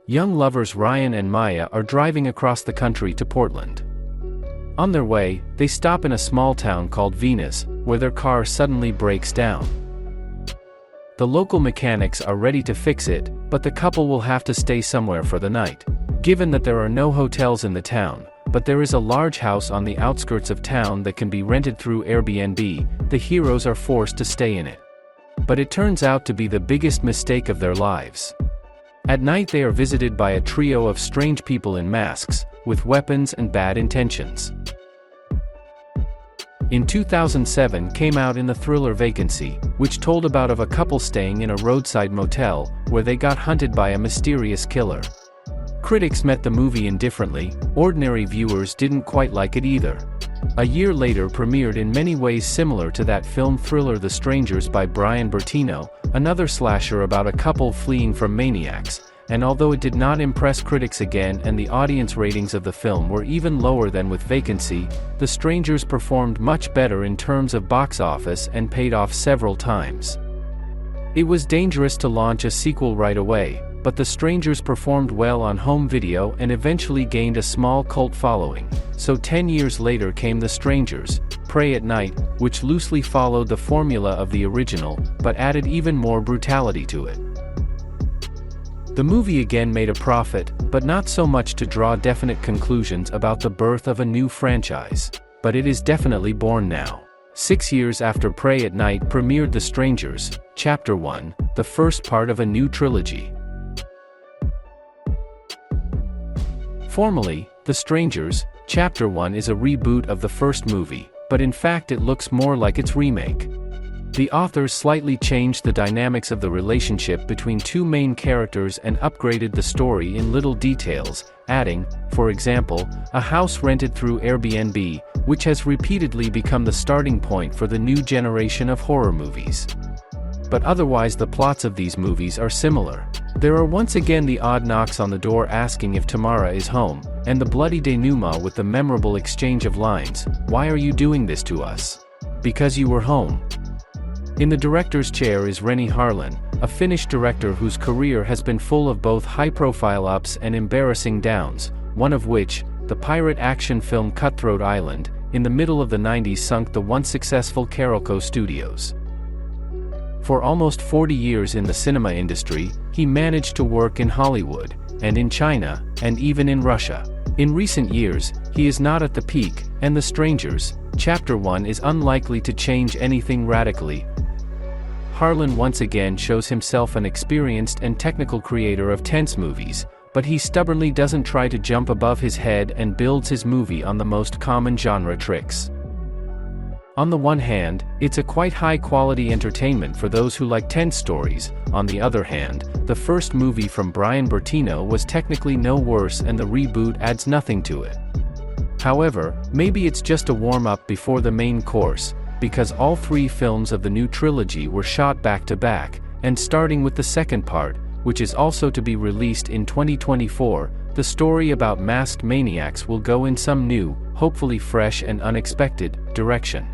Young lovers Ryan and Maya are driving across the country to Portland. On their way, they stop in a small town called Venus, where their car suddenly breaks down. The local mechanics are ready to fix it, but the couple will have to stay somewhere for the night. Given that there are no hotels in the town, but there is a large house on the outskirts of town that can be rented through Airbnb, the heroes are forced to stay in it. But it turns out to be the biggest mistake of their lives. At night they are visited by a trio of strange people in masks, with weapons and bad intentions. In 2007 came out in the thriller Vacancy, which told about of a couple staying in a roadside motel, where they got hunted by a mysterious killer. Critics met the movie indifferently, ordinary viewers didn't quite like it either. A year later premiered in many ways similar to that film thriller The Strangers by Brian Bertino, another slasher about a couple fleeing from maniacs, and although it did not impress critics again and the audience ratings of the film were even lower than with Vacancy, The Strangers performed much better in terms of box office and paid off several times. It was dangerous to launch a sequel right away, but The Strangers performed well on home video and eventually gained a small cult following, so 10 years later came The Strangers, Prey at Night, which loosely followed the formula of the original, but added even more brutality to it. The movie again made a profit, but not so much to draw definite conclusions about the birth of a new franchise. But it is definitely born now. 6 years after Prey at Night premiered The Strangers, Chapter 1, the first part of a new trilogy. Formally, The Strangers, Chapter 1 is a reboot of the first movie, but in fact it looks more like its remake. The authors slightly changed the dynamics of the relationship between two main characters and upgraded the story in little details, adding, for example, a house rented through Airbnb, which has repeatedly become the starting point for the new generation of horror movies. But otherwise the plots of these movies are similar. There are once again the odd knocks on the door asking if Tamara is home, and the bloody denouement with the memorable exchange of lines, "Why are you doing this to us? Because you were home." In the director's chair is Renny Harlin, a Finnish director whose career has been full of both high-profile ups and embarrassing downs, one of which, the pirate action film Cutthroat Island, in the middle of the 90s sunk the once successful Carolco Studios. For almost 40 years in the cinema industry, he managed to work in Hollywood, and in China, and even in Russia. In recent years, he is not at the peak, and The Strangers, Chapter 1 is unlikely to change anything radically. Harlin once again shows himself an experienced and technical creator of tense movies, but he stubbornly doesn't try to jump above his head and builds his movie on the most common genre tricks. On the one hand, it's a quite high-quality entertainment for those who like tense stories. On the other hand, the first movie from Brian Bertino was technically no worse and the reboot adds nothing to it. However, maybe it's just a warm-up before the main course, because all three films of the new trilogy were shot back-to-back, and starting with the second part, which is also to be released in 2024, the story about masked maniacs will go in some new, hopefully fresh and unexpected, direction.